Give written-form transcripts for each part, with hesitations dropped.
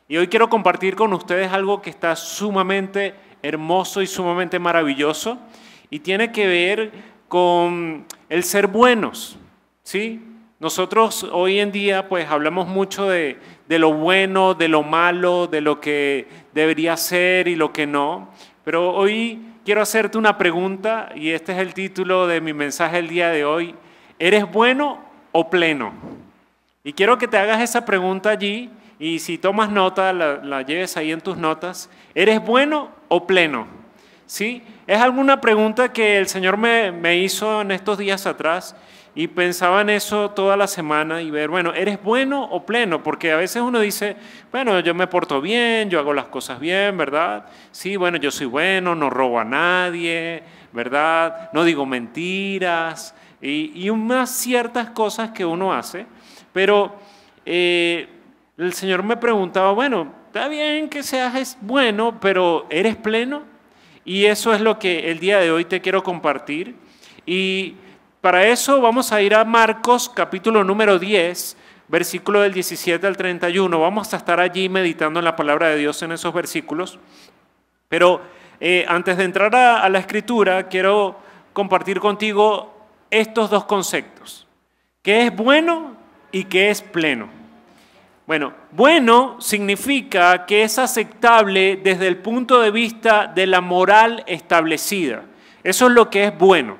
Y hoy quiero compartir con ustedes algo que está sumamente hermoso y sumamente maravilloso y tiene que ver con el ser buenos, ¿sí? Nosotros hoy en día pues hablamos mucho de lo bueno, de lo malo, de lo que debería ser y lo que no, pero hoy quiero hacerte una pregunta y este es el título de mi mensaje el día de hoy. ¿Eres bueno o pleno? Y quiero que te hagas esa pregunta allí y si tomas nota, la lleves ahí en tus notas. ¿Eres bueno o pleno? ¿Sí? Es alguna pregunta que el Señor me hizo en estos días atrás y pensaba en eso toda la semana y ver, bueno, ¿eres bueno o pleno? Porque a veces uno dice, bueno, yo me porto bien, yo hago las cosas bien, ¿verdad? Sí, bueno, yo soy bueno, no robo a nadie, ¿verdad? No digo mentiras y unas ciertas cosas que uno hace, pero el Señor me preguntaba, bueno, está bien que seas bueno, pero ¿eres pleno? Y eso es lo que el día de hoy te quiero compartir. Y para eso vamos a ir a Marcos capítulo número 10, versículo del 17 al 31. Vamos a estar allí meditando en la palabra de Dios en esos versículos. Pero antes de entrar a la escritura, quiero compartir contigo estos dos conceptos. ¿Qué es bueno y qué es pleno? Bueno, bueno significa que es aceptable desde el punto de vista de la moral establecida. Eso es lo que es bueno.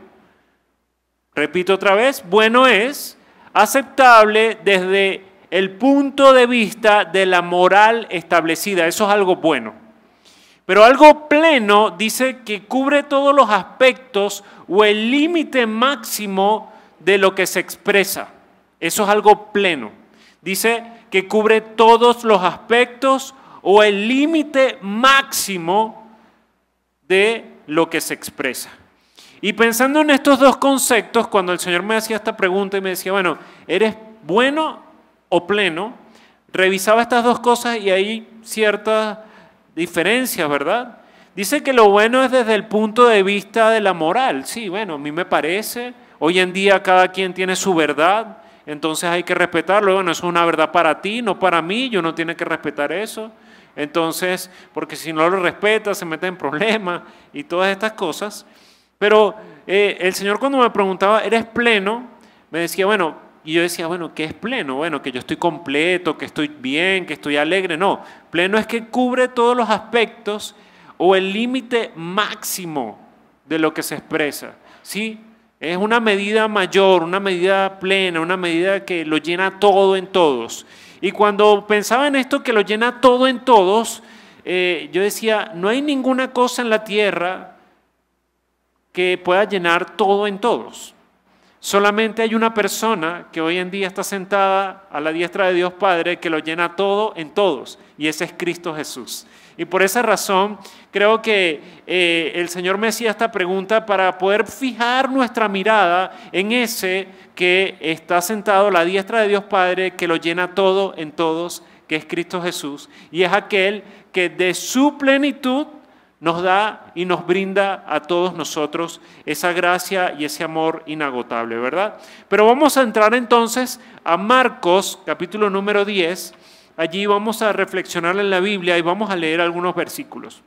Repito otra vez, bueno es aceptable desde el punto de vista de la moral establecida. Eso es algo bueno. Pero algo pleno dice que cubre todos los aspectos o el límite máximo de lo que se expresa. Eso es algo pleno. Dice que cubre todos los aspectos o el límite máximo de lo que se expresa. Y pensando en estos dos conceptos, cuando el Señor me hacía esta pregunta y me decía, bueno, ¿eres bueno o pleno? Revisaba estas dos cosas y hay ciertas diferencias, ¿verdad? Dice que lo bueno es desde el punto de vista de la moral. Sí, bueno, a mí me parece, hoy en día cada quien tiene su verdad, entonces hay que respetarlo. Bueno, eso es una verdad para ti, no para mí, yo no tiene que respetar eso. Entonces, porque si no lo respeta, se mete en problemas y todas estas cosas. Pero el Señor cuando me preguntaba, ¿eres pleno? Me decía, bueno, y yo decía, bueno, ¿qué es pleno? Bueno, que yo estoy completo, que estoy bien, que estoy alegre. No, pleno es que cubre todos los aspectos o el límite máximo de lo que se expresa, ¿sí? Es una medida mayor, una medida plena, una medida que lo llena todo en todos. Y cuando pensaba en esto que lo llena todo en todos, yo decía, no hay ninguna cosa en la tierra que pueda llenar todo en todos. Solamente hay una persona que hoy en día está sentada a la diestra de Dios Padre que lo llena todo en todos, y ese es Cristo Jesús. Y por esa razón creo que el Señor me hacía esta pregunta para poder fijar nuestra mirada en ese que está sentado a la diestra de Dios Padre, que lo llena todo en todos, que es Cristo Jesús, y es aquel que de su plenitud nos da y nos brinda a todos nosotros esa gracia y ese amor inagotable, ¿verdad? Pero vamos a entrar entonces a Marcos, capítulo número 10. Allí vamos a reflexionar en la Biblia y vamos a leer algunos versículos.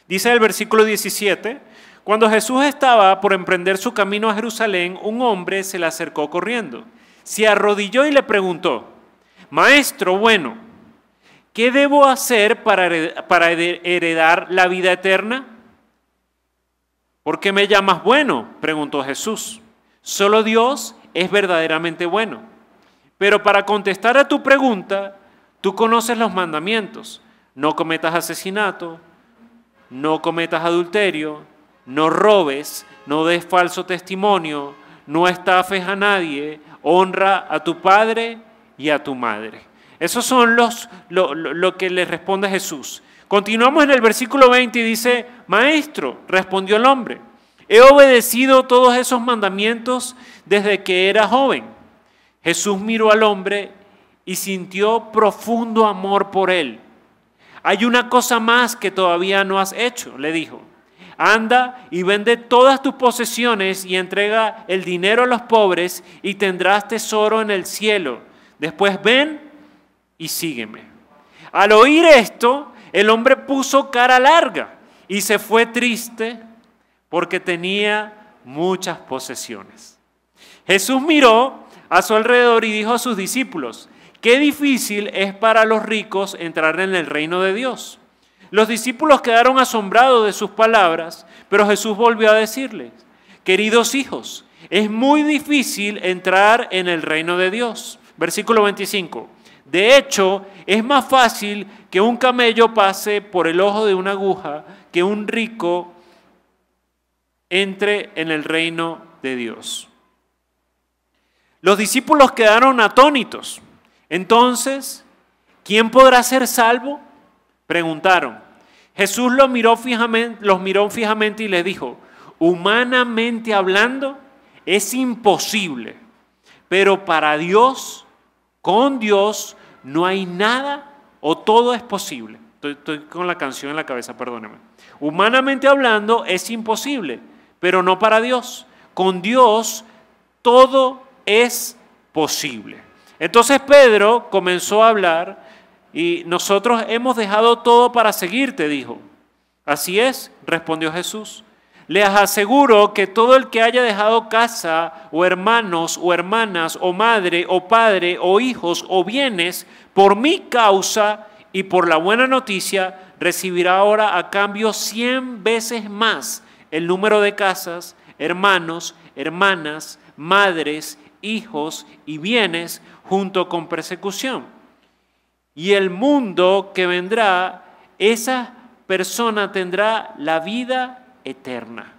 Dice el versículo 17, cuando Jesús estaba por emprender su camino a Jerusalén, un hombre se le acercó corriendo. Se arrodilló y le preguntó, Maestro bueno, ¿qué debo hacer para heredar la vida eterna? ¿Por qué me llamas bueno?, preguntó Jesús. Solo Dios es verdaderamente bueno. Pero para contestar a tu pregunta, tú conoces los mandamientos. No cometas asesinato, no cometas adulterio, no robes, no des falso testimonio, no estafes a nadie, honra a tu padre y a tu madre. Esos son lo que le responde Jesús. Continuamos en el versículo 20 y dice, Maestro, respondió el hombre, he obedecido todos esos mandamientos desde que era joven. Jesús miró al hombre y sintió profundo amor por él. Hay una cosa más que todavía no has hecho, le dijo. Anda y vende todas tus posesiones y entrega el dinero a los pobres y tendrás tesoro en el cielo. Después ven y sígueme. Al oír esto, el hombre puso cara larga y se fue triste porque tenía muchas posesiones. Jesús miró a su alrededor y dijo a sus discípulos: qué difícil es para los ricos entrar en el reino de Dios. Los discípulos quedaron asombrados de sus palabras, pero Jesús volvió a decirles: queridos hijos, es muy difícil entrar en el reino de Dios. Versículo 25. De hecho, es más fácil que un camello pase por el ojo de una aguja que un rico entre en el reino de Dios. Los discípulos quedaron atónitos. Entonces, ¿quién podrá ser salvo?, preguntaron. Jesús los miró fijamente y les dijo: humanamente hablando, es imposible, pero para Dios, con Dios, no hay nada o todo es posible. Estoy con la canción en la cabeza, perdóneme. Humanamente hablando, es imposible, pero no para Dios. Con Dios, todo es posible. Entonces Pedro comenzó a hablar y nosotros hemos dejado todo para seguirte, dijo. Así es, respondió Jesús. Les aseguro que todo el que haya dejado casa o hermanos o hermanas o madre o padre o hijos o bienes por mi causa y por la buena noticia, recibirá ahora a cambio 100 veces más el número de casas, hermanos, hermanas, madres, hijos y bienes junto con persecución. Y el mundo que vendrá, esa persona tendrá la vida eterna.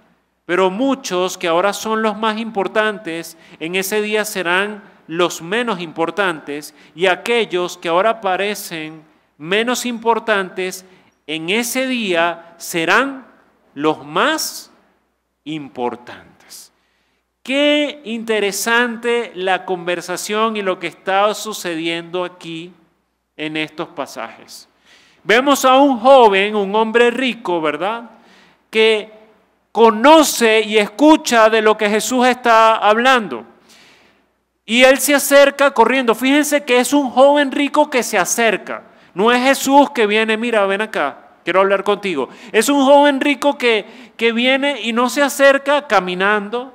Pero muchos que ahora son los más importantes, en ese día serán los menos importantes, y aquellos que ahora parecen menos importantes, en ese día serán los más importantes. Qué interesante la conversación y lo que está sucediendo aquí en estos pasajes. Vemos a un joven, un hombre rico, ¿verdad?, que conoce y escucha de lo que Jesús está hablando. Y él se acerca corriendo. Fíjense que es un joven rico que se acerca. No es Jesús que viene: mira, ven acá, quiero hablar contigo. Es un joven rico que viene y no se acerca caminando,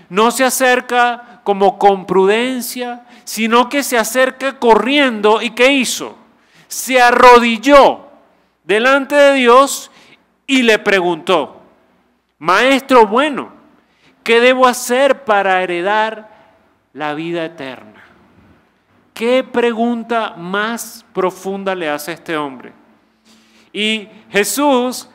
no se acerca como con prudencia, sino que se acerca corriendo. ¿Y qué hizo? Se arrodilló delante de Dios y le preguntó: Maestro bueno, ¿qué debo hacer para heredar la vida eterna? ¿Qué pregunta más profunda le hace a este hombre? Y Jesús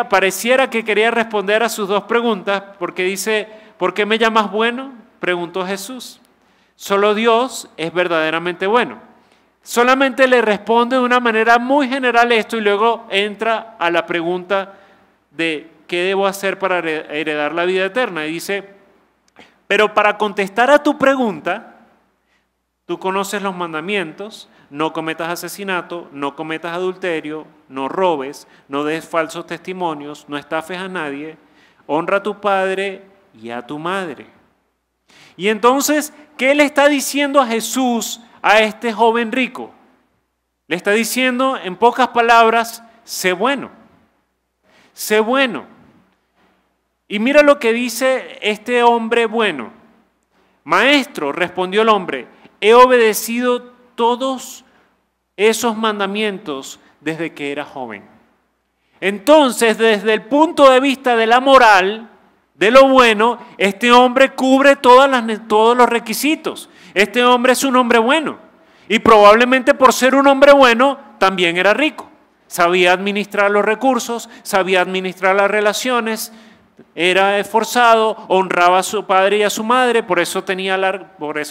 pareciera que quería responder a sus dos preguntas, porque dice: ¿por qué me llamas bueno?, preguntó Jesús. Solo Dios es verdaderamente bueno. Solamente le responde de una manera muy general esto y luego entra a la pregunta de ¿qué debo hacer para heredar la vida eterna? Y dice: pero para contestar a tu pregunta, tú conoces los mandamientos: no cometas asesinato, no cometas adulterio, no robes, no des falsos testimonios, no estafes a nadie, honra a tu padre y a tu madre. Y entonces, ¿qué le está diciendo a Jesús a este joven rico? Le está diciendo, en pocas palabras: sé bueno, sé bueno. Y mira lo que dice este hombre bueno. Maestro, respondió el hombre, he obedecido todos esos mandamientos desde que era joven. Entonces, desde el punto de vista de la moral, de lo bueno, este hombre cubre todos los requisitos. Este hombre es un hombre bueno. Y probablemente por ser un hombre bueno, también era rico. Sabía administrar los recursos, sabía administrar las relaciones, era esforzado, honraba a su padre y a su madre, por eso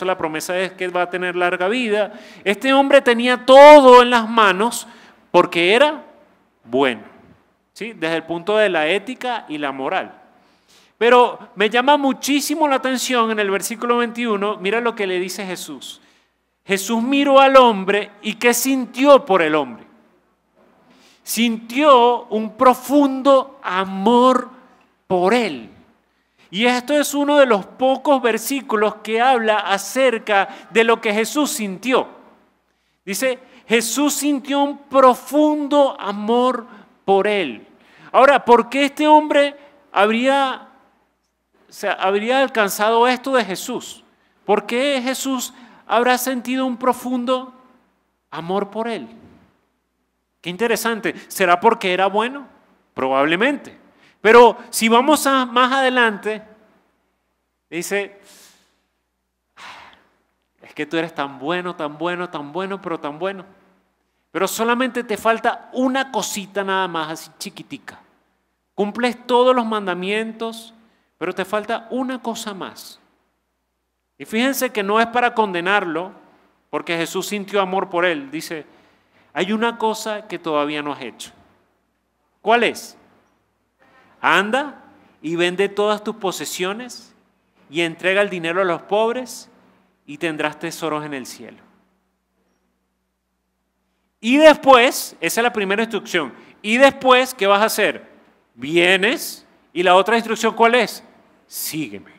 la promesa es que va a tener larga vida. Este hombre tenía todo en las manos porque era bueno, ¿sí?, desde el punto de la ética y la moral. Pero me llama muchísimo la atención en el versículo 21, mira lo que le dice Jesús. Jesús miró al hombre y ¿qué sintió por el hombre? Sintió un profundo amor por él. Y esto es uno de los pocos versículos que habla acerca de lo que Jesús sintió. Dice, Jesús sintió un profundo amor por él. Ahora, ¿por qué este hombre habría alcanzado esto de Jesús? ¿Por qué Jesús habrá sentido un profundo amor por él? Qué interesante. ¿Será porque era bueno? Probablemente. Pero si vamos más adelante, dice, es que tú eres tan bueno, tan bueno, tan bueno, pero tan bueno. Pero solamente te falta una cosita nada más, así chiquitica. Cumples todos los mandamientos, pero te falta una cosa más. Y fíjense que no es para condenarlo, porque Jesús sintió amor por él. Dice, hay una cosa que todavía no has hecho. ¿Cuál es? Anda y vende todas tus posesiones y entrega el dinero a los pobres y tendrás tesoros en el cielo. Y después, esa es la primera instrucción, y después, ¿qué vas a hacer? Vienes, y la otra instrucción, ¿cuál es? Sígueme.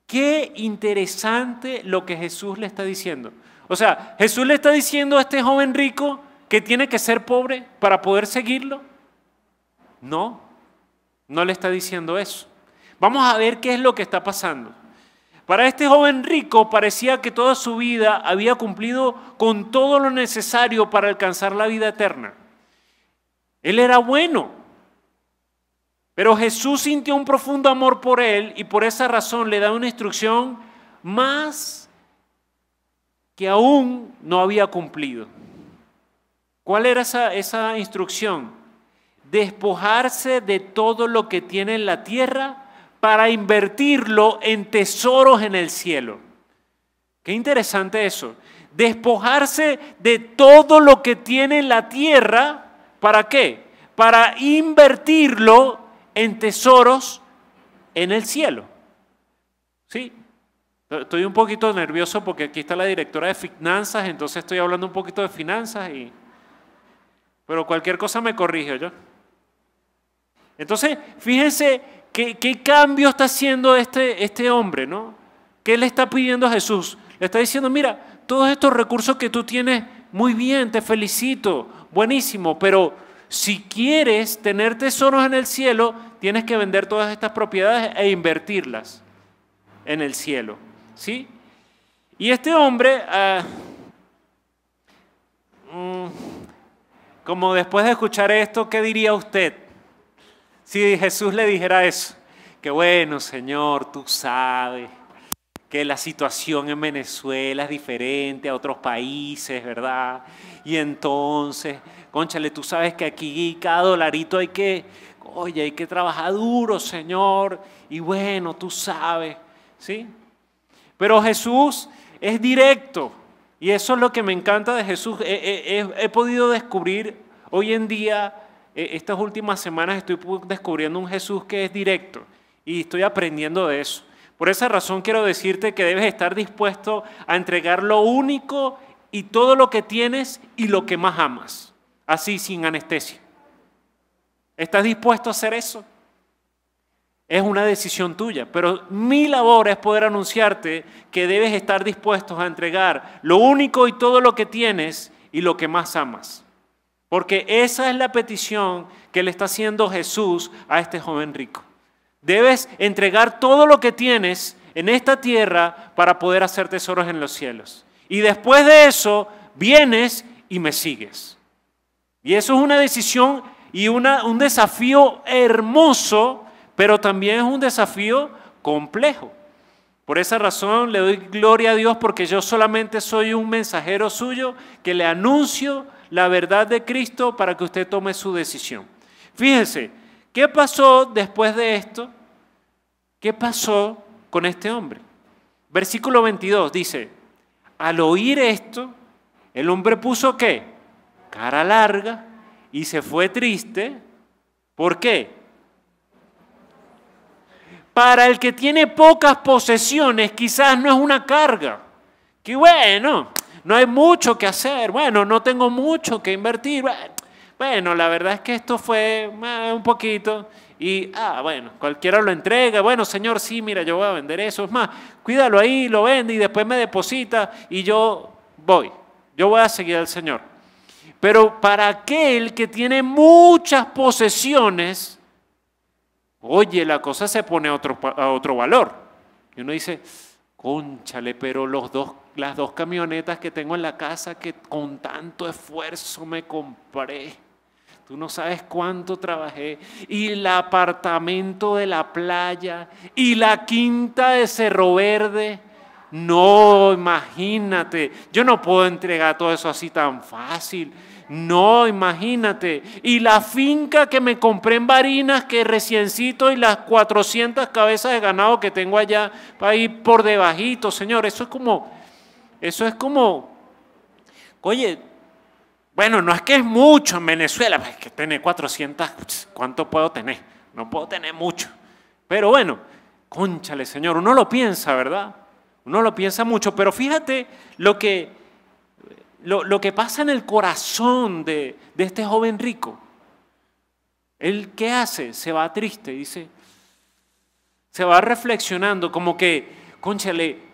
Qué interesante lo que Jesús le está diciendo. O sea, Jesús le está diciendo a este joven rico que tiene que ser pobre para poder seguirlo. No, no le está diciendo eso. Vamos a ver qué es lo que está pasando. Para este joven rico parecía que toda su vida había cumplido con todo lo necesario para alcanzar la vida eterna. Él era bueno, pero Jesús sintió un profundo amor por él y por esa razón le da una instrucción más que aún no había cumplido. ¿Cuál era esa instrucción? Despojarse de todo lo que tiene en la tierra para invertirlo en tesoros en el cielo. Qué interesante eso. Despojarse de todo lo que tiene en la tierra, ¿para qué? Para invertirlo en tesoros en el cielo. ¿Sí? Estoy un poquito nervioso porque aquí está la directora de finanzas, entonces estoy hablando un poquito de finanzas, pero cualquier cosa me corrige yo. Entonces, fíjense qué cambio está haciendo este hombre, ¿no? ¿Qué le está pidiendo a Jesús? Le está diciendo, mira, todos estos recursos que tú tienes, muy bien, te felicito, buenísimo, pero si quieres tener tesoros en el cielo, tienes que vender todas estas propiedades e invertirlas en el cielo, ¿sí? Y este hombre, como después de escuchar esto, ¿qué diría usted? Si Jesús le dijera eso, que bueno, Señor, tú sabes que la situación en Venezuela es diferente a otros países, ¿verdad? Y entonces, cónchale, tú sabes que aquí cada dolarito hay que trabajar duro, Señor, y bueno, tú sabes, ¿sí? Pero Jesús es directo, y eso es lo que me encanta de Jesús. He podido descubrir hoy en día, estas últimas semanas estoy descubriendo un Jesús que es directo y estoy aprendiendo de eso. Por esa razón quiero decirte que debes estar dispuesto a entregar lo único y todo lo que tienes y lo que más amas, así sin anestesia. ¿Estás dispuesto a hacer eso? Es una decisión tuya, pero mi labor es poder anunciarte que debes estar dispuesto a entregar lo único y todo lo que tienes y lo que más amas. Porque esa es la petición que le está haciendo Jesús a este joven rico. Debes entregar todo lo que tienes en esta tierra para poder hacer tesoros en los cielos. Y después de eso, vienes y me sigues. Y eso es una decisión y un desafío hermoso, pero también es un desafío complejo. Por esa razón le doy gloria a Dios porque yo solamente soy un mensajero suyo que le anuncio la verdad de Cristo para que usted tome su decisión. Fíjense, ¿qué pasó después de esto? ¿Qué pasó con este hombre? Versículo 22 dice, al oír esto, el hombre puso ¿qué? Cara larga y se fue triste. ¿Por qué? Para el que tiene pocas posesiones quizás no es una carga. Que bueno, no hay mucho que hacer, bueno, no tengo mucho que invertir. Bueno, la verdad es que esto fue un poquito y, bueno, cualquiera lo entrega. Bueno, Señor, sí, mira, yo voy a vender eso. Es más, cuídalo ahí, lo vende y después me deposita y yo yo voy a seguir al Señor. Pero para aquel que tiene muchas posesiones, oye, la cosa se pone a otro valor. Y uno dice, cónchale, pero las dos camionetas que tengo en la casa que con tanto esfuerzo me compré, tú no sabes cuánto trabajé, y el apartamento de la playa, y la quinta de Cerro Verde, no, imagínate, yo no puedo entregar todo eso así tan fácil. No, imagínate. Y la finca que me compré en Barinas, que reciencito, y las 400 cabezas de ganado que tengo allá para ir por debajito, Señor, eso es como, oye, bueno, no es que es mucho en Venezuela, es que tener 400, ¿cuánto puedo tener? No puedo tener mucho. Pero bueno, cónchale, Señor, uno lo piensa, ¿verdad? Uno lo piensa mucho, pero fíjate lo que pasa en el corazón de este joven rico. ¿Él qué hace? Se va triste, dice, se va reflexionando, como que, cónchale,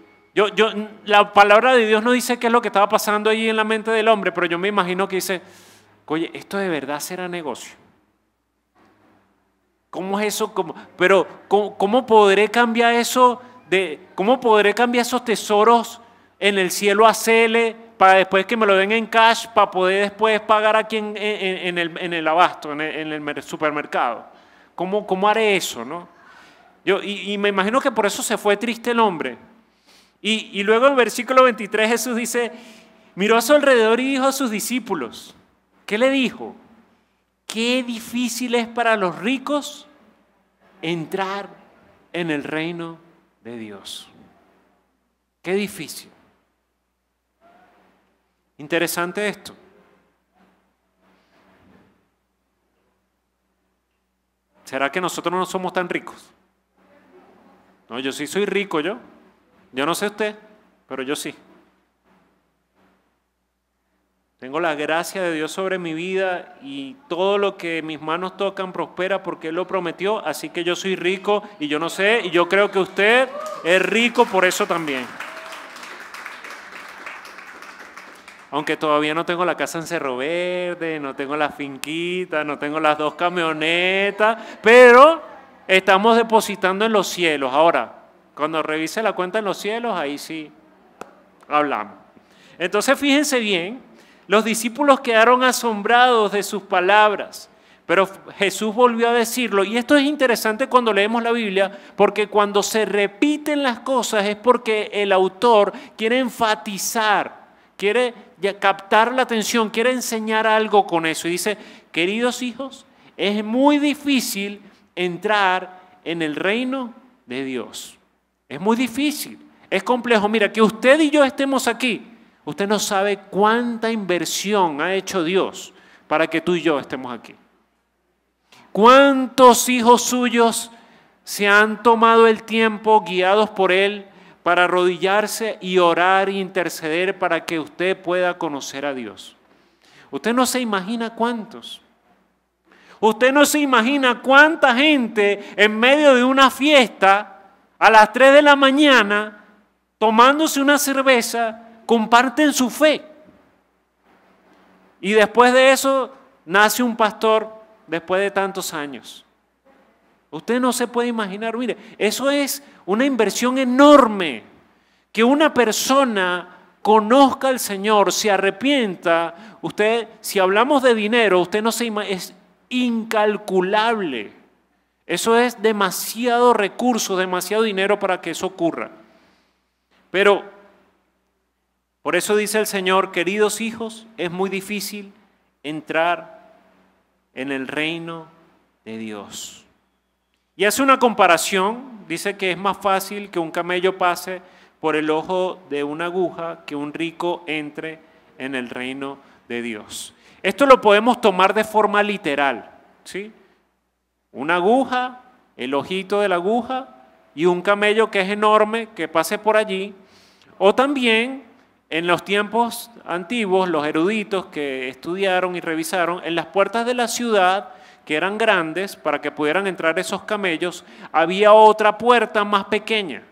la palabra de Dios no dice qué es lo que estaba pasando allí en la mente del hombre, pero yo me imagino que dice, oye, ¿esto de verdad será negocio? ¿Cómo es eso? Pero, ¿cómo podré cambiar eso? ¿Cómo podré cambiar esos tesoros en el cielo a CL para después que me lo den en cash para poder después pagar aquí en el abasto, en el supermercado? ¿Cómo haré eso, no? Y me imagino que por eso se fue triste el hombre. Y luego en el versículo 23 Jesús dice, miró a su alrededor y dijo a sus discípulos, ¿qué le dijo? Qué difícil es para los ricos entrar en el reino de Dios. Qué difícil. Interesante esto. ¿Será que nosotros no somos tan ricos? No, yo sí soy rico, yo. Yo no sé usted, pero yo sí. Tengo la gracia de Dios sobre mi vida y todo lo que mis manos tocan prospera porque Él lo prometió, así que yo soy rico y yo no sé, y yo creo que usted es rico por eso también. Aunque todavía no tengo la casa en Cerro Verde, no tengo la finquita, no tengo las 2 camionetas, pero estamos depositando en los cielos. Ahora, cuando revise la cuenta en los cielos, ahí sí hablamos. Entonces, fíjense bien, los discípulos quedaron asombrados de sus palabras, pero Jesús volvió a decirlo. Y esto es interesante cuando leemos la Biblia, porque cuando se repiten las cosas es porque el autor quiere enfatizar, quiere captar la atención, quiere enseñar algo con eso. Y dice, queridos hijos, es muy difícil entrar en el reino de Dios. Es muy difícil, es complejo. Mira, que usted y yo estemos aquí, usted no sabe cuánta inversión ha hecho Dios para que tú y yo estemos aquí. ¿Cuántos hijos suyos se han tomado el tiempo, guiados por Él, para arrodillarse y orar e interceder para que usted pueda conocer a Dios? Usted no se imagina cuántos. Usted no se imagina cuánta gente en medio de una fiesta a las 3 de la mañana, tomándose una cerveza, comparten su fe. Y después de eso nace un pastor después de tantos años. Usted no se puede imaginar, mire, eso es una inversión enorme. Que una persona conozca al Señor, se arrepienta. Usted, si hablamos de dinero, usted no se imagina, es incalculable. Eso es demasiado recurso, demasiado dinero para que eso ocurra. Pero, por eso dice el Señor, queridos hijos, es muy difícil entrar en el reino de Dios. Y hace una comparación, dice que es más fácil que un camello pase por el ojo de una aguja que un rico entre en el reino de Dios. Esto lo podemos tomar de forma literal, ¿sí? Una aguja, el ojito de la aguja y un camello que es enorme que pase por allí. O también en los tiempos antiguos, los eruditos que estudiaron y revisaron, en las puertas de la ciudad, que eran grandes, para que pudieran entrar esos camellos, había otra puerta más pequeña.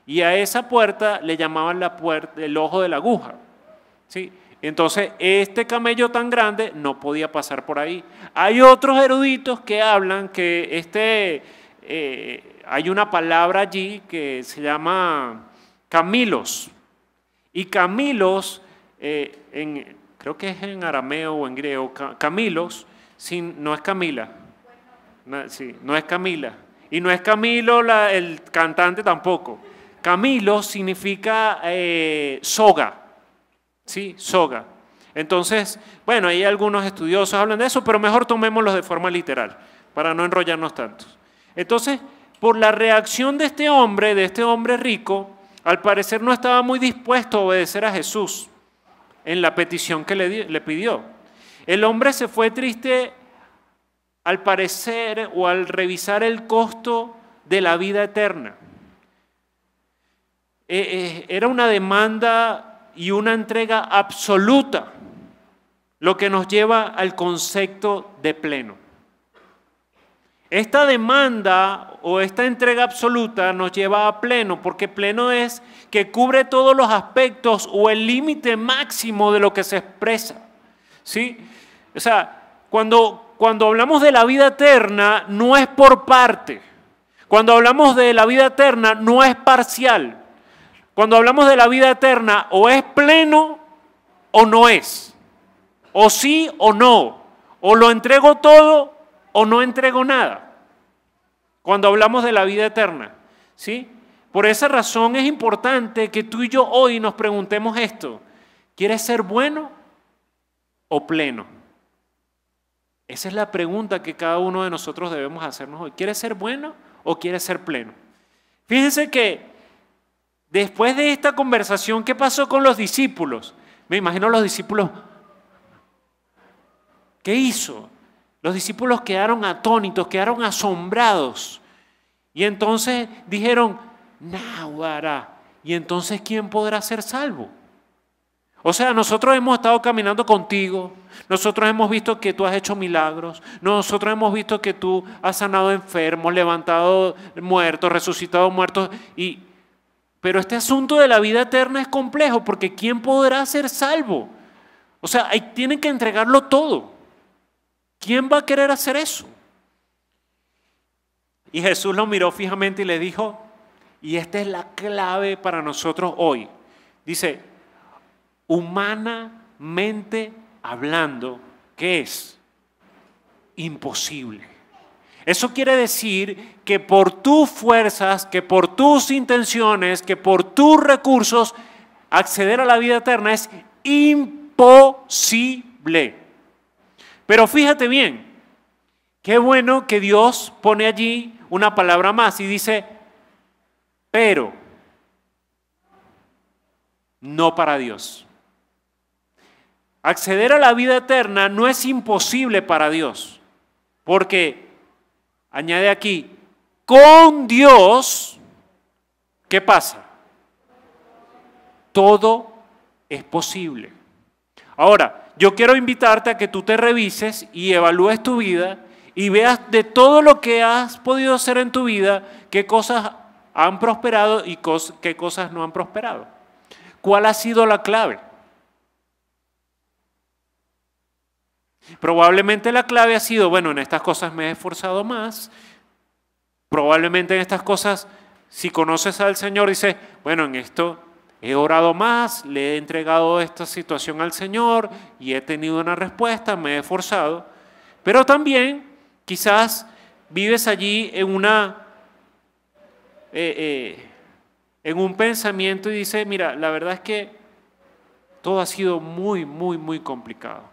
Y a esa puerta le llamaban la puerta, el ojo de la aguja, ¿sí? Entonces, este camello tan grande no podía pasar por ahí. Hay otros eruditos que hablan que hay una palabra allí que se llama camilos. Y camilos, creo que es en arameo o en griego, camilos, no es Camila. Sí, no es Camila. Y no es Camilo el cantante tampoco. Camilo significa soga. Sí, soga. Entonces, bueno, hay algunos estudiosos hablan de eso, pero mejor tomémoslos de forma literal, para no enrollarnos tanto. Entonces, por la reacción de este hombre rico, al parecer no estaba muy dispuesto a obedecer a Jesús en la petición que le pidió. El hombre se fue triste al parecer o al revisar el costo de la vida eterna. Era una demanda y una entrega absoluta, lo que nos lleva al concepto de pleno. Esta demanda o esta entrega absoluta nos lleva a pleno, porque pleno es que cubre todos los aspectos o el límite máximo de lo que se expresa, ¿sí? O sea, cuando hablamos de la vida eterna, no es por parte. Cuando hablamos de la vida eterna, no es parcial. Cuando hablamos de la vida eterna, o es pleno o no es. O sí o no. O lo entrego todo o no entrego nada. Cuando hablamos de la vida eterna, ¿sí? Por esa razón es importante que tú y yo hoy nos preguntemos esto. ¿Quieres ser bueno o pleno? Esa es la pregunta que cada uno de nosotros debemos hacernos hoy. ¿Quieres ser bueno o quieres ser pleno? Fíjense que después de esta conversación, ¿qué pasó con los discípulos? Me imagino los discípulos. ¿Qué hizo? Los discípulos quedaron atónitos, quedaron asombrados. Y entonces dijeron, náguara, ¿y entonces quién podrá ser salvo? O sea, nosotros hemos estado caminando contigo, nosotros hemos visto que tú has hecho milagros, nosotros hemos visto que tú has sanado enfermos, levantado muertos, resucitado muertos, pero este asunto de la vida eterna es complejo porque ¿quién podrá ser salvo? O sea, tienen que entregarlo todo. ¿Quién va a querer hacer eso? Y Jesús lo miró fijamente y le dijo, y esta es la clave para nosotros hoy. Dice, humanamente hablando, ¿qué es? Imposible. Eso quiere decir que por tus fuerzas, que por tus intenciones, que por tus recursos, acceder a la vida eterna es imposible. Pero fíjate bien, qué bueno que Dios pone allí una palabra más y dice, pero no para Dios. Acceder a la vida eterna no es imposible para Dios, porque, añade aquí, con Dios, ¿qué pasa? Todo es posible. Ahora, yo quiero invitarte a que tú te revises y evalúes tu vida y veas de todo lo que has podido hacer en tu vida, qué cosas han prosperado y qué cosas no han prosperado. ¿Cuál ha sido la clave? Probablemente la clave ha sido, bueno, en estas cosas me he esforzado más. Probablemente en estas cosas, si conoces al Señor, dices, bueno, en esto he orado más, le he entregado esta situación al Señor y he tenido una respuesta, me he esforzado. Pero también quizás vives allí en un pensamiento y dices, mira, la verdad es que todo ha sido muy, muy, muy complicado.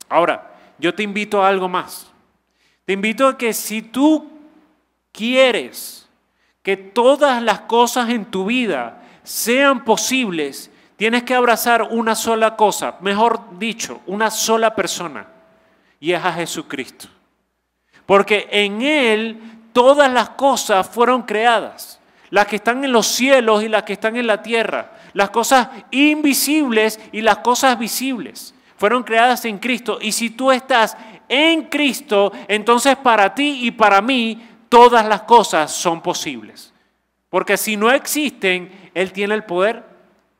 Ahora, yo te invito a algo más. Te invito a que si tú quieres que todas las cosas en tu vida sean posibles, tienes que abrazar una sola cosa, mejor dicho, una sola persona, y es a Jesucristo. Porque en Él todas las cosas fueron creadas, las que están en los cielos y las que están en la tierra, las cosas invisibles y las cosas visibles, fueron creadas en Cristo. Y si tú estás en Cristo, entonces para ti y para mí todas las cosas son posibles. Porque si no existen, Él tiene el poder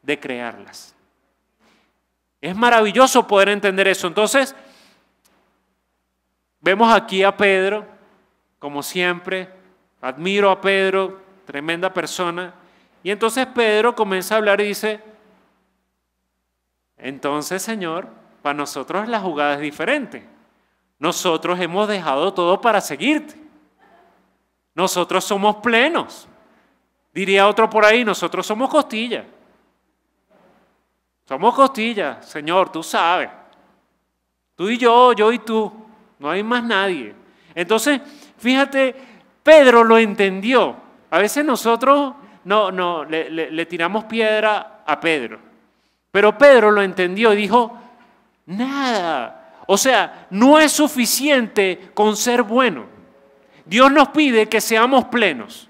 de crearlas. Es maravilloso poder entender eso. Entonces, vemos aquí a Pedro, como siempre, admiro a Pedro, tremenda persona, y entonces Pedro comienza a hablar y dice, entonces, Señor, para nosotros la jugada es diferente. Nosotros hemos dejado todo para seguirte. Nosotros somos plenos. Diría otro por ahí, nosotros somos costilla. Somos costilla, Señor, tú sabes. Tú y yo y tú. No hay más nadie. Entonces, fíjate, Pedro lo entendió. A veces nosotros le tiramos piedra a Pedro. Pero Pedro lo entendió y dijo, nada. O sea, no es suficiente con ser bueno. Dios nos pide que seamos plenos.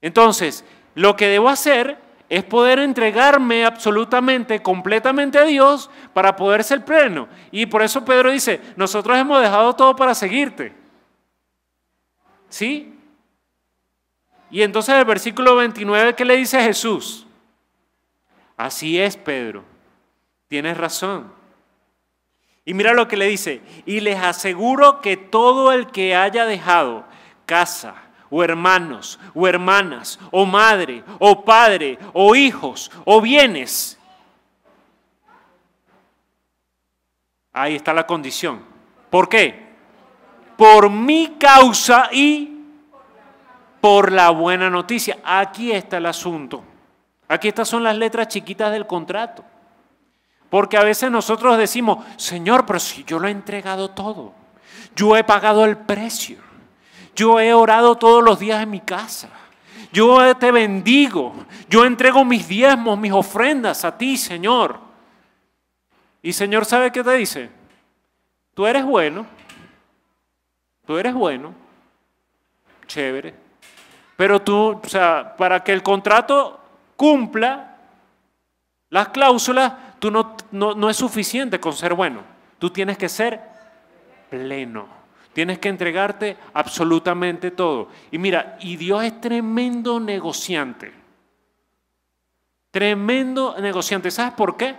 Entonces, lo que debo hacer es poder entregarme absolutamente, completamente a Dios para poder ser pleno. Y por eso Pedro dice, nosotros hemos dejado todo para seguirte. ¿Sí? Y entonces el versículo 29, ¿qué le dice Jesús? Así es, Pedro, tienes razón. Y mira lo que le dice, y les aseguro que todo el que haya dejado casa, o hermanos, o hermanas, o madre, o padre, o hijos, o bienes. Ahí está la condición. ¿Por qué? Por mi causa y por la buena noticia. Aquí está el asunto. Aquí estas son las letras chiquitas del contrato. Porque a veces nosotros decimos, Señor, pero si yo lo he entregado todo. Yo he pagado el precio. Yo he orado todos los días en mi casa. Yo te bendigo. Yo entrego mis diezmos, mis ofrendas a ti, Señor. Y Señor, ¿sabe qué te dice? Tú eres bueno. Tú eres bueno. Chévere. Pero tú, o sea, para que el contrato cumpla las cláusulas, tú no es suficiente con ser bueno. Tú tienes que ser pleno. Tienes que entregarte absolutamente todo. Y mira, y Dios es tremendo negociante. Tremendo negociante. ¿Sabes por qué?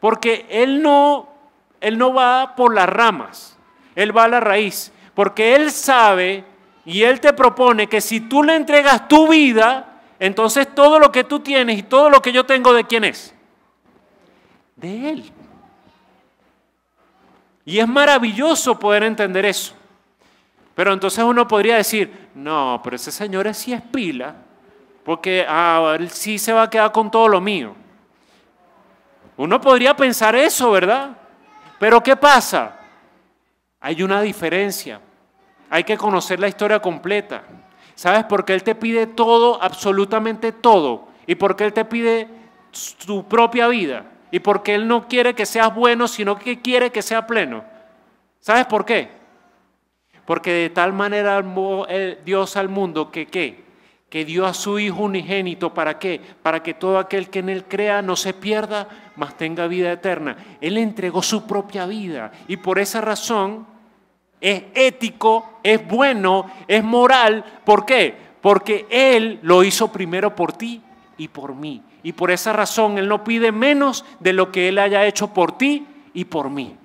Porque Él no va por las ramas. Él va a la raíz. Porque Él sabe y Él te propone que si tú le entregas tu vida, entonces todo lo que tú tienes y todo lo que yo tengo, ¿de quién es? De Él. Y es maravilloso poder entender eso. Pero entonces uno podría decir, no, pero ese señor sí es pila, porque él sí se va a quedar con todo lo mío. Uno podría pensar eso, ¿verdad? Pero ¿qué pasa? Hay una diferencia. Hay que conocer la historia completa. ¿Sabes por qué Él te pide todo, absolutamente todo? ¿Y por qué Él te pide tu propia vida? ¿Y por qué Él no quiere que seas bueno, sino que quiere que sea pleno? ¿Sabes por qué? Porque de tal manera amó Dios al mundo que ¿qué? Que dio a su Hijo unigénito. ¿Para qué? Para que todo aquel que en Él crea no se pierda, mas tenga vida eterna. Él entregó su propia vida y por esa razón es ético, es bueno, es moral. ¿Por qué? Porque Él lo hizo primero por ti y por mí. Y por esa razón Él no pide menos de lo que Él haya hecho por ti y por mí.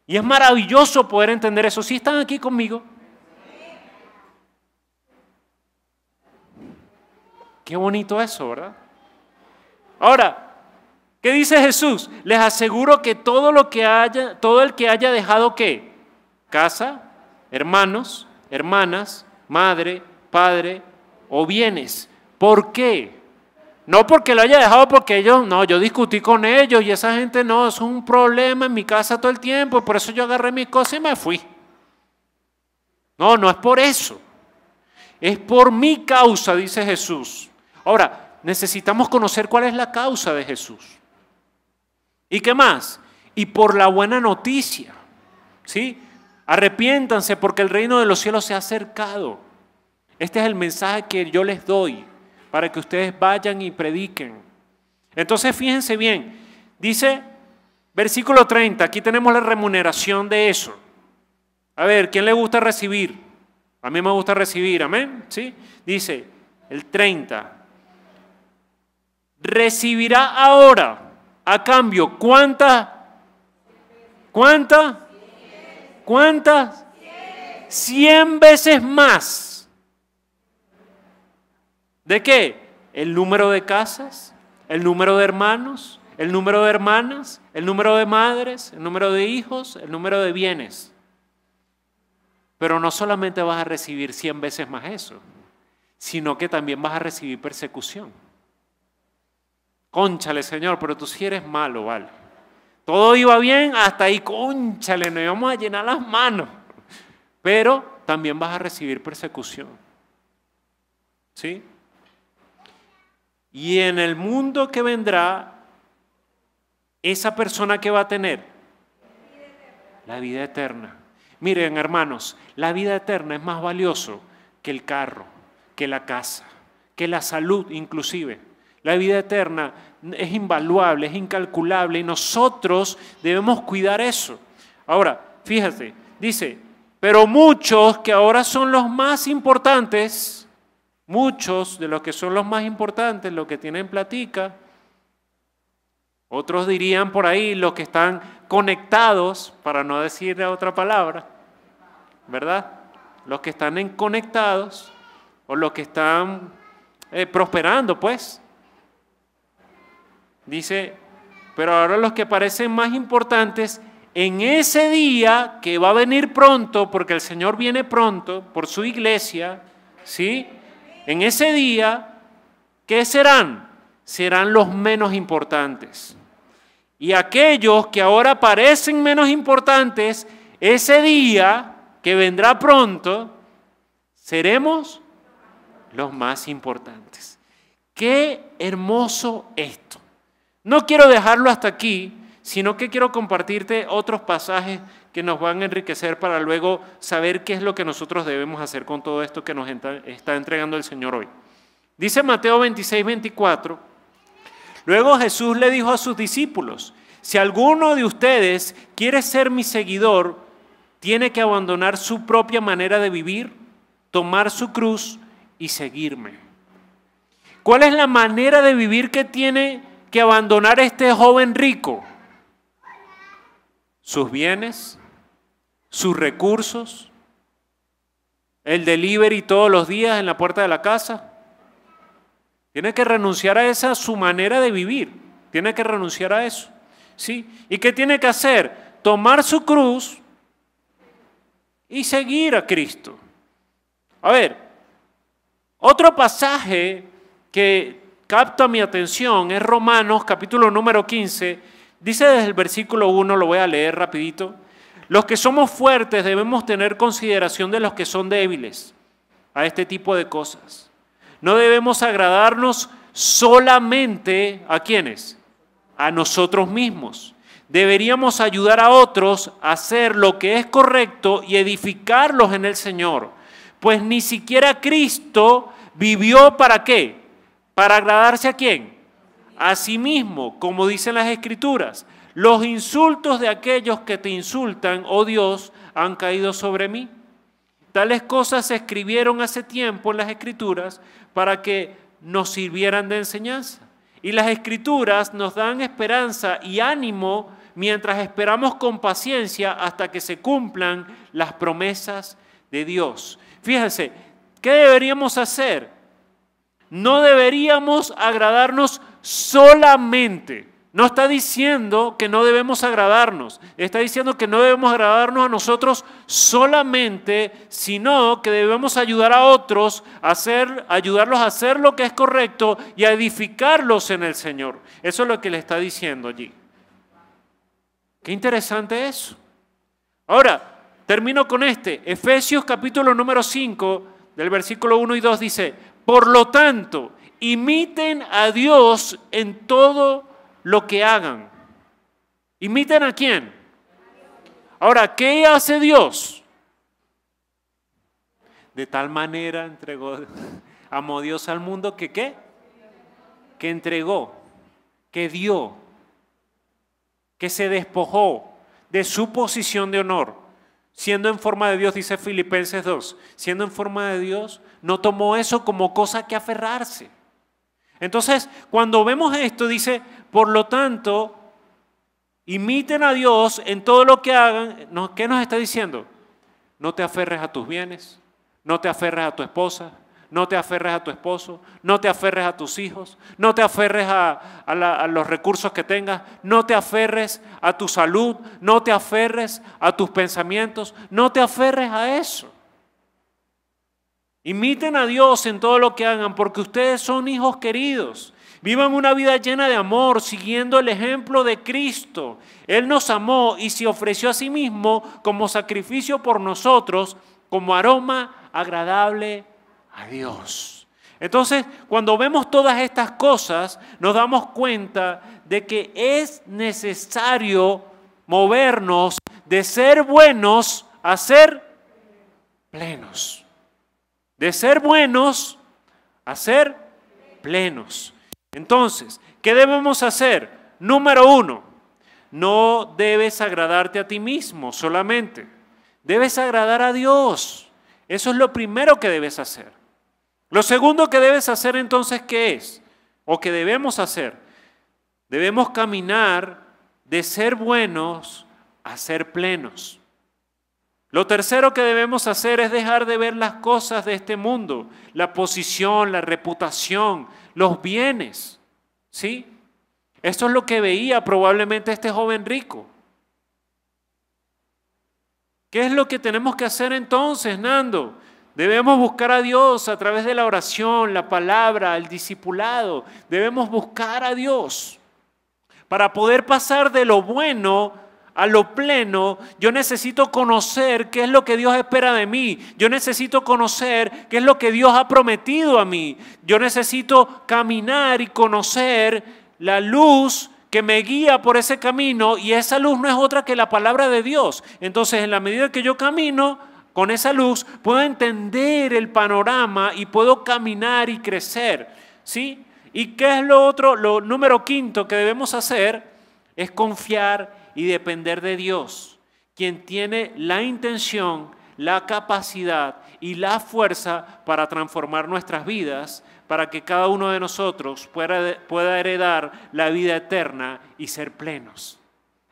Y es maravilloso poder entender eso. ¿Sí están aquí conmigo? Qué bonito eso, ¿verdad? Ahora, ¿qué dice Jesús? Les aseguro que todo el que haya dejado ¿qué? Casa, hermanos, hermanas, madre, padre o bienes. ¿Por qué? No porque lo haya dejado porque yo discutí con ellos y esa gente no, es un problema en mi casa todo el tiempo y por eso yo agarré mis cosas y me fui. No es por eso. Es por mi causa, dice Jesús. Ahora, necesitamos conocer cuál es la causa de Jesús. ¿Y qué más? Y por la buena noticia, ¿sí? Arrepiéntanse porque el reino de los cielos se ha acercado. Este es el mensaje que yo les doy para que ustedes vayan y prediquen. Entonces, fíjense bien, dice versículo 30, aquí tenemos la remuneración de eso. A ver, ¿quién le gusta recibir? A mí me gusta recibir, amén, ¿sí? Dice el 30, recibirá ahora, A cambio, ¿cuántas? 100 veces más. ¿De qué? El número de casas, el número de hermanos, el número de hermanas, el número de madres, el número de hijos, el número de bienes. Pero no solamente vas a recibir 100 veces más eso, sino que también vas a recibir persecución. Cónchale, Señor, pero tú sí eres malo, ¿vale? Todo iba bien, hasta ahí, cónchale, nos íbamos a llenar las manos. Pero también vas a recibir persecución. ¿Sí? Y en el mundo que vendrá, esa persona que va a tener la vida eterna. Miren, hermanos, la vida eterna es más valioso que el carro, que la casa, que la salud inclusive. La vida eterna es invaluable, es incalculable y nosotros debemos cuidar eso. Ahora, fíjate, dice, pero muchos que ahora son los más importantes, muchos de los que son los más importantes, los que tienen platica, otros dirían por ahí los que están conectados, para no decir otra palabra, ¿verdad? Los que están conectados o los que están prosperando, pues. Dice, pero ahora los que parecen más importantes, en ese día que va a venir pronto, porque el Señor viene pronto por su iglesia, ¿sí? En ese día, ¿qué serán? Serán los menos importantes. Y aquellos que ahora parecen menos importantes, ese día que vendrá pronto, seremos los más importantes. ¡Qué hermoso esto! No quiero dejarlo hasta aquí, sino que quiero compartirte otros pasajes que nos van a enriquecer para luego saber qué es lo que nosotros debemos hacer con todo esto que nos está entregando el Señor hoy. Dice Mateo 26, 24, luego Jesús le dijo a sus discípulos, si alguno de ustedes quiere ser mi seguidor, tiene que abandonar su propia manera de vivir, tomar su cruz y seguirme. ¿Cuál es la manera de vivir que tiene que abandonar este joven rico? Sus bienes, sus recursos, el delivery todos los días en la puerta de la casa. Tiene que renunciar a esa su manera de vivir. Tiene que renunciar a eso. ¿Sí? ¿Y qué tiene que hacer? Tomar su cruz y seguir a Cristo. A ver, otro pasaje que capta mi atención es Romanos capítulo número 15. Dice desde el versículo 1, lo voy a leer rapidito. Los que somos fuertes debemos tener consideración de los que son débiles a este tipo de cosas. No debemos agradarnos solamente ¿a quiénes? A nosotros mismos. Deberíamos ayudar a otros a hacer lo que es correcto y edificarlos en el Señor. Pues ni siquiera Cristo vivió ¿para qué? ¿Para agradarse a quién? A sí mismo, como dicen las Escrituras. Los insultos de aquellos que te insultan, oh Dios, han caído sobre mí. Tales cosas se escribieron hace tiempo en las Escrituras para que nos sirvieran de enseñanza. Y las Escrituras nos dan esperanza y ánimo mientras esperamos con paciencia hasta que se cumplan las promesas de Dios. Fíjense, ¿qué deberíamos hacer? No deberíamos agradarnos solamente. No está diciendo que no debemos agradarnos. Está diciendo que no debemos agradarnos a nosotros solamente, sino que debemos ayudar a otros, ayudarlos a hacer lo que es correcto y a edificarlos en el Señor. Eso es lo que le está diciendo allí. Qué interesante eso. Ahora, termino con este. Efesios capítulo número 5, del versículo 1 y 2 dice, por lo tanto, imiten a Dios en todo lo que hagan. ¿Imiten a quién? Ahora, ¿qué hace Dios? De tal manera amó Dios al mundo que ¿qué? Que entregó, que dio, que se despojó de su posición de honor, siendo en forma de Dios, dice Filipenses 2, siendo en forma de Dios, no tomó eso como cosa que aferrarse. Entonces, cuando vemos esto, dice, por lo tanto, imiten a Dios en todo lo que hagan. ¿Qué nos está diciendo? No te aferres a tus bienes, no te aferres a tu esposa, no te aferres a tu esposo, no te aferres a tus hijos, no te aferres a los recursos que tengas, no te aferres a tu salud, no te aferres a tus pensamientos, no te aferres a eso. Imiten a Dios en todo lo que hagan, porque ustedes son hijos queridos. Vivan una vida llena de amor, siguiendo el ejemplo de Cristo. Él nos amó y se ofreció a sí mismo como sacrificio por nosotros, como aroma agradable a Dios. Entonces, cuando vemos todas estas cosas, nos damos cuenta de que es necesario movernos de ser buenos a ser plenos. De ser buenos a ser plenos. Entonces, ¿qué debemos hacer? Número 1, no debes agradarte a ti mismo solamente. Debes agradar a Dios. Eso es lo primero que debes hacer. Lo segundo que debes hacer entonces, ¿qué es? O que debemos hacer. Debemos caminar de ser buenos a ser plenos. Lo tercero que debemos hacer es dejar de ver las cosas de este mundo, la posición, la reputación, los bienes, ¿sí? Esto es lo que veía probablemente este joven rico. ¿Qué es lo que tenemos que hacer entonces, Nando? Debemos buscar a Dios a través de la oración, la palabra, el discipulado. Debemos buscar a Dios. Para poder pasar de lo bueno a lo pleno, yo necesito conocer qué es lo que Dios espera de mí. Yo necesito conocer qué es lo que Dios ha prometido a mí. Yo necesito caminar y conocer la luz que me guía por ese camino, y esa luz no es otra que la palabra de Dios. Entonces, en la medida que yo camino con esa luz, puedo entender el panorama y puedo caminar y crecer, ¿sí? ¿Y qué es lo otro? Lo número 5 que debemos hacer es confiar y depender de Dios, quien tiene la intención, la capacidad y la fuerza para transformar nuestras vidas, para que cada uno de nosotros pueda heredar la vida eterna y ser plenos.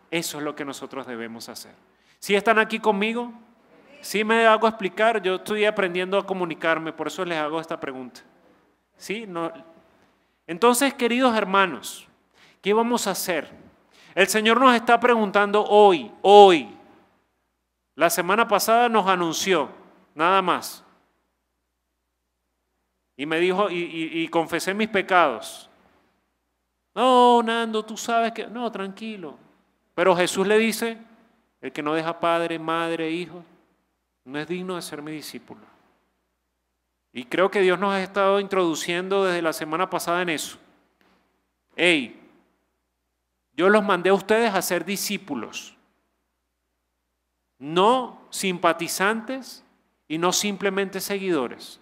Eso es lo que nosotros debemos hacer. ¿Sí están aquí conmigo? ¿Sí me hago explicar? Yo estoy aprendiendo a comunicarme, por eso les hago esta pregunta. ¿Sí? No. Entonces, queridos hermanos, ¿qué vamos a hacer? El Señor nos está preguntando hoy. La semana pasada nos anunció, nada más. Y me dijo, y confesé mis pecados. No, Nando, tú sabes que... No, tranquilo. Pero Jesús le dice, el que no deja padre, madre, hijo, no es digno de ser mi discípulo. Y creo que Dios nos ha estado introduciendo desde la semana pasada en eso. Yo los mandé a ustedes a ser discípulos, no simpatizantes y no simplemente seguidores.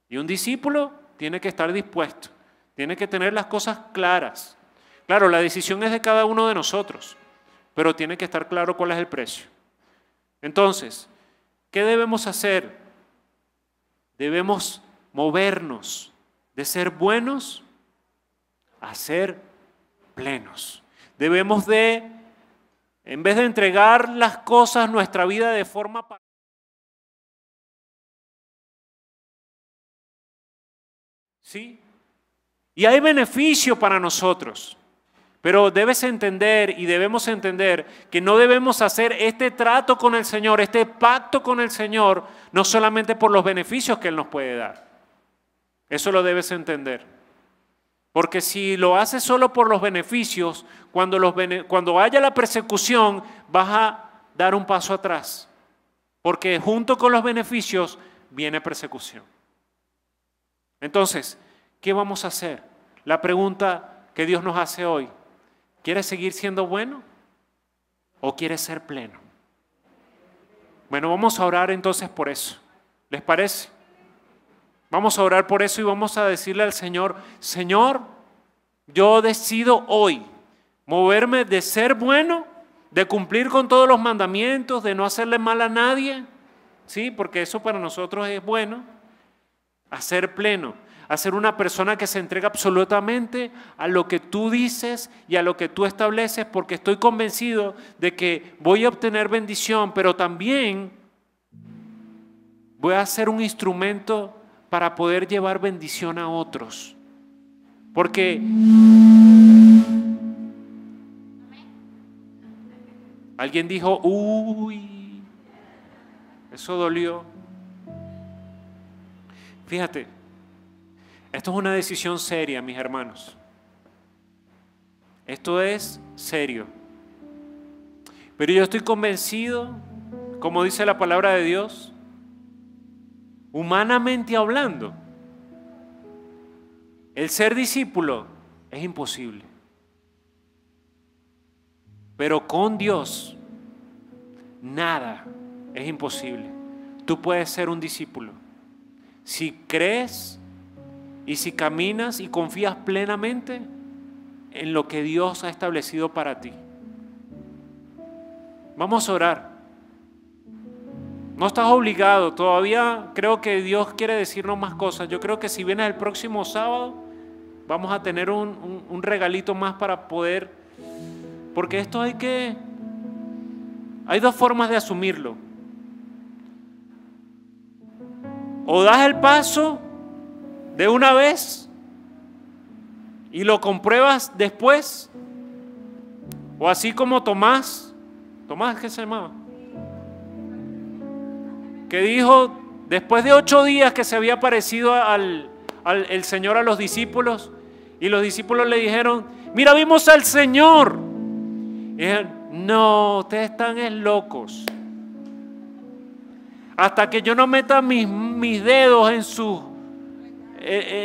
Y un discípulo tiene que estar dispuesto, tiene que tener las cosas claras. Claro, la decisión es de cada uno de nosotros, pero tiene que estar claro cuál es el precio. Entonces, ¿qué debemos hacer? Debemos movernos de ser buenos a ser plenos. Debemos en vez de entregar las cosas, nuestra vida de forma... ¿Sí? Y hay beneficio para nosotros. Pero debes entender y debemos entender que no debemos hacer este trato con el Señor, este pacto con el Señor, no solamente por los beneficios que Él nos puede dar. Eso lo debes entender. Porque si lo haces solo por los beneficios, cuando haya la persecución, vas a dar un paso atrás. Porque junto con los beneficios viene persecución. Entonces, ¿qué vamos a hacer? La pregunta que Dios nos hace hoy. ¿Quieres seguir siendo bueno o quieres ser pleno? Bueno, vamos a orar entonces por eso. ¿Les parece? Vamos a orar por eso y vamos a decirle al Señor, Señor, yo decido hoy moverme de ser bueno, de cumplir con todos los mandamientos, de no hacerle mal a nadie, ¿sí? Porque eso para nosotros es bueno, a ser pleno, a ser una persona que se entrega absolutamente a lo que tú dices y a lo que tú estableces, porque estoy convencido de que voy a obtener bendición, pero también voy a ser un instrumento para poder llevar bendición a otros. Porque alguien dijo, uy, eso dolió. Fíjate, esto es una decisión seria, mis hermanos. Esto es serio. Pero yo estoy convencido, como dice la palabra de Dios, humanamente hablando, el ser discípulo es imposible. Pero con Dios, nada es imposible. Tú puedes ser un discípulo si crees y si caminas y confías plenamente en lo que Dios ha establecido para ti. Vamos a orar. No estás obligado, todavía creo que Dios quiere decirnos más cosas. Yo creo que si vienes el próximo sábado, vamos a tener un regalito más para poder, porque esto hay dos formas de asumirlo. O das el paso de una vez y lo compruebas después, o así como Tomás, ¿qué se llamaba? Que dijo, después de 8 días que se había parecido el Señor a los discípulos, y los discípulos le dijeron, mira, vimos al Señor. Y dijeron, no, ustedes están locos. Hasta que yo no meta mis dedos en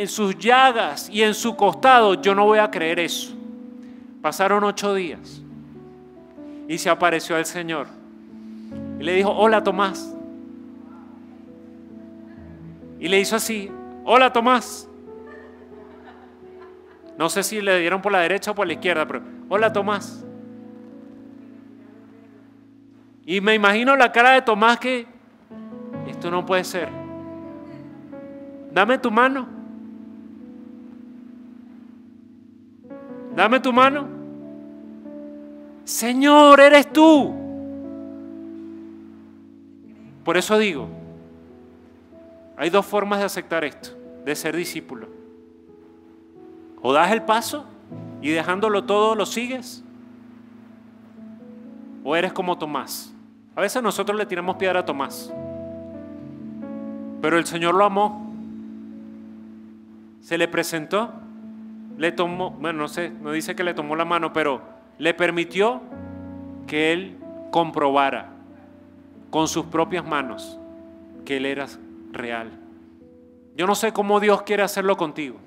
sus llagas y en su costado, yo no voy a creer eso. Pasaron 8 días y se apareció el Señor y le dijo, hola Tomás. Y le hizo así, hola Tomás. No sé si le dieron por la derecha o por la izquierda, pero hola Tomás. Y me imagino la cara de Tomás que esto no puede ser. Dame tu mano. Dame tu mano. Señor, eres tú. Por eso digo, hay 2 formas de aceptar esto, de ser discípulo. O das el paso y dejándolo todo lo sigues, o eres como Tomás. A veces nosotros le tiramos piedra a Tomás, pero el Señor lo amó. Se le presentó, le tomó, bueno, no sé, no dice que le tomó la mano, pero le permitió que él comprobara con sus propias manos que él era real. Yo no sé cómo Dios quiere hacerlo contigo.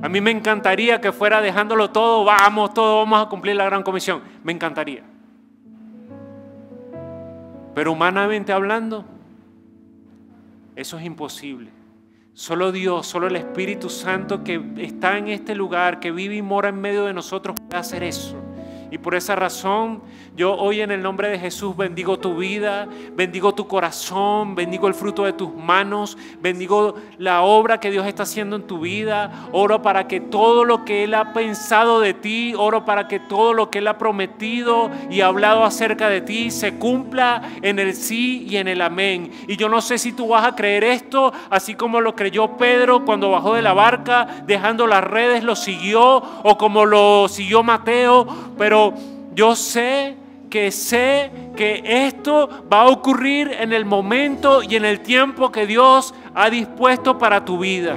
A mí me encantaría que fuera dejándolo todo, vamos a cumplir la gran comisión. Me encantaría. Pero humanamente hablando, eso es imposible. Solo Dios, solo el Espíritu Santo que está en este lugar, que vive y mora en medio de nosotros, puede hacer eso. Y por esa razón, yo hoy en el nombre de Jesús bendigo tu vida, bendigo tu corazón, bendigo el fruto de tus manos, bendigo la obra que Dios está haciendo en tu vida. Oro para que todo lo que Él ha pensado de ti, oro para que todo lo que Él ha prometido y hablado acerca de ti se cumpla en el sí y en el amén. Y yo no sé si tú vas a creer esto, así como lo creyó Pedro cuando bajó de la barca, dejando las redes, lo siguió, o como lo siguió Mateo, pero yo sé que esto va a ocurrir en el momento y en el tiempo que Dios ha dispuesto para tu vida.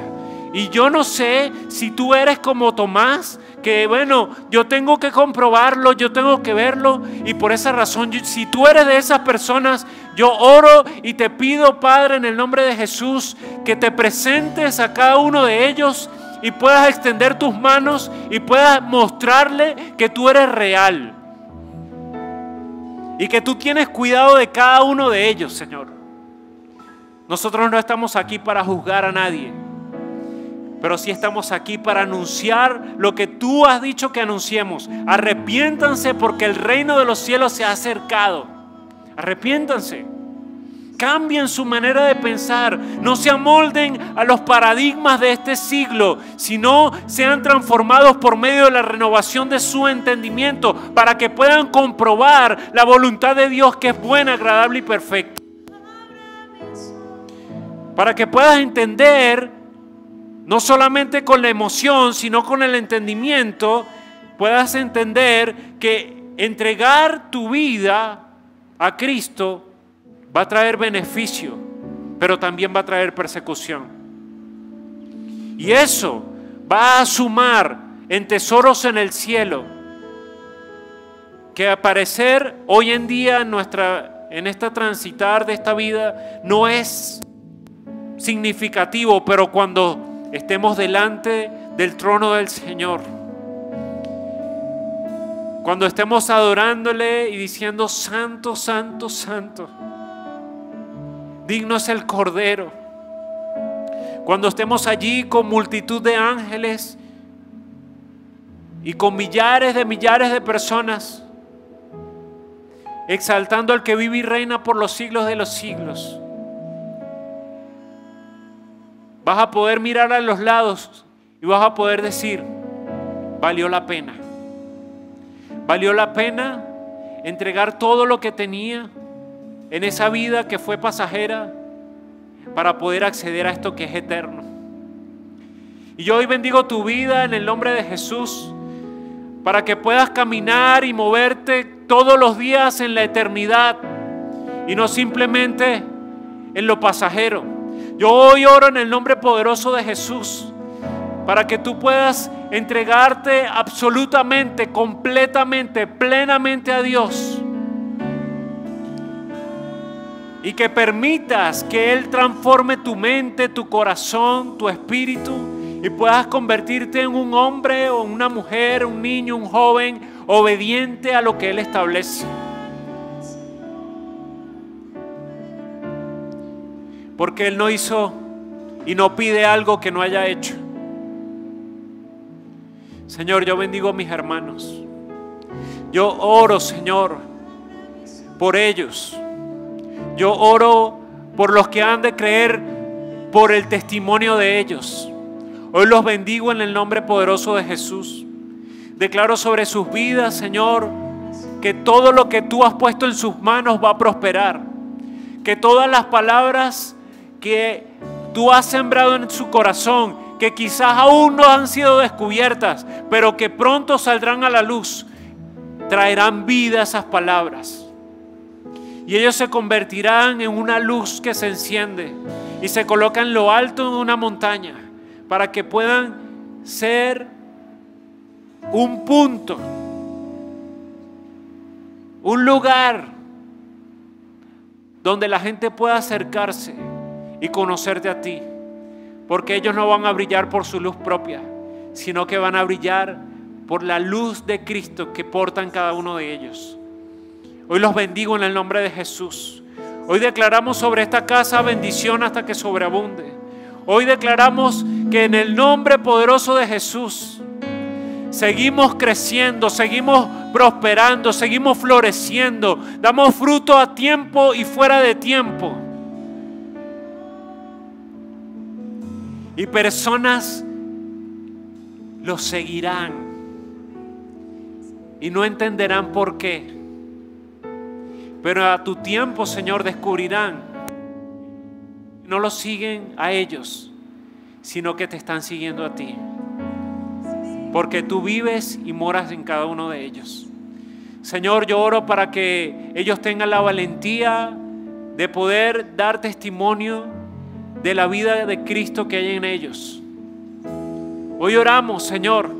Y yo no sé si tú eres como Tomás, que bueno, yo tengo que comprobarlo, yo tengo que verlo, y por esa razón, si tú eres de esas personas, yo oro y te pido, Padre, en el nombre de Jesús, que te presentes a cada uno de ellos y puedas extender tus manos y puedas mostrarle que tú eres real y que tú tienes cuidado de cada uno de ellos, Señor. Nosotros no estamos aquí para juzgar a nadie, pero sí estamos aquí para anunciar lo que tú has dicho que anunciemos. Arrepiéntanse porque el reino de los cielos se ha acercado. Arrepiéntanse. cambien su manera de pensar, no se amolden a los paradigmas de este siglo, sino sean transformados por medio de la renovación de su entendimiento para que puedan comprobar la voluntad de Dios, que es buena, agradable y perfecta. Para que puedas entender, no solamente con la emoción, sino con el entendimiento, puedas entender que entregar tu vida a Cristo va a traer beneficio, pero también va a traer persecución. Y eso va a sumar en tesoros en el cielo, que al parecer hoy en día en esta transitar de esta vida no es significativo, pero cuando estemos delante del trono del Señor, cuando estemos adorándole y diciendo: santo, santo, santo, digno es el Cordero. Cuando estemos allí con multitud de ángeles y con millares de personas, exaltando al que vive y reina por los siglos de los siglos, vas a poder mirar a los lados y vas a poder decir: valió la pena. Valió la pena entregar todo lo que tenía en esa vida que fue pasajera para poder acceder a esto que es eterno. Y yo hoy bendigo tu vida en el nombre de Jesús, para que puedas caminar y moverte todos los días en la eternidad y no simplemente en lo pasajero. Yo hoy oro en el nombre poderoso de Jesús para que tú puedas entregarte absolutamente, completamente, plenamente a Dios, y que permitas que Él transforme tu mente, tu corazón, tu espíritu, y puedas convertirte en un hombre o una mujer, un niño, un joven obediente a lo que Él establece. Porque Él no hizo y no pide algo que no haya hecho. Señor, yo bendigo a mis hermanos. Yo oro, Señor, por ellos. Yo oro por los que han de creer por el testimonio de ellos. Hoy los bendigo en el nombre poderoso de Jesús. Declaro sobre sus vidas, Señor, que todo lo que tú has puesto en sus manos va a prosperar. Que todas las palabras que tú has sembrado en su corazón, que quizás aún no han sido descubiertas, pero que pronto saldrán a la luz, traerán vida a esas palabras. Y ellos se convertirán en una luz que se enciende y se coloca en lo alto de una montaña, para que puedan ser un punto, un lugar donde la gente pueda acercarse y conocerte a ti. Porque ellos no van a brillar por su luz propia, sino que van a brillar por la luz de Cristo que portan cada uno de ellos. Hoy los bendigo en el nombre de Jesús. Hoy declaramos sobre esta casa bendición hasta que sobreabunde. Hoy declaramos que en el nombre poderoso de Jesús seguimos creciendo, seguimos prosperando, seguimos floreciendo, damos fruto a tiempo y fuera de tiempo. Y personas los seguirán y no entenderán por qué. Pero a tu tiempo, Señor, descubrirán que no los siguen a ellos, sino que te están siguiendo a ti. Porque tú vives y moras en cada uno de ellos. Señor, yo oro para que ellos tengan la valentía de poder dar testimonio de la vida de Cristo que hay en ellos. Hoy oramos, Señor,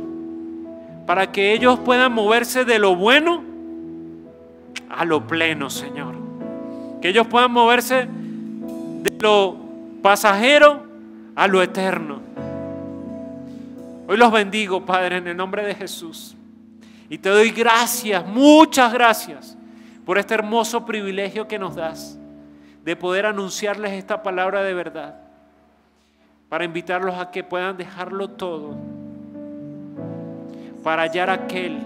para que ellos puedan moverse de lo bueno a lo pleno, Señor. Que ellos puedan moverse de lo pasajero a lo eterno. Hoy los bendigo, Padre, en el nombre de Jesús. Y te doy gracias, muchas gracias, por este hermoso privilegio que nos das de poder anunciarles esta palabra de verdad, para invitarlos a que puedan dejarlo todo para hallar a aquel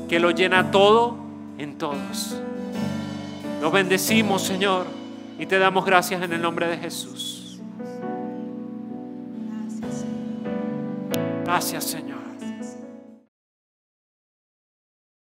que lo llena todo en todos. Los bendecimos, Señor, Y te damos gracias en el nombre de Jesús. Gracias, Señor.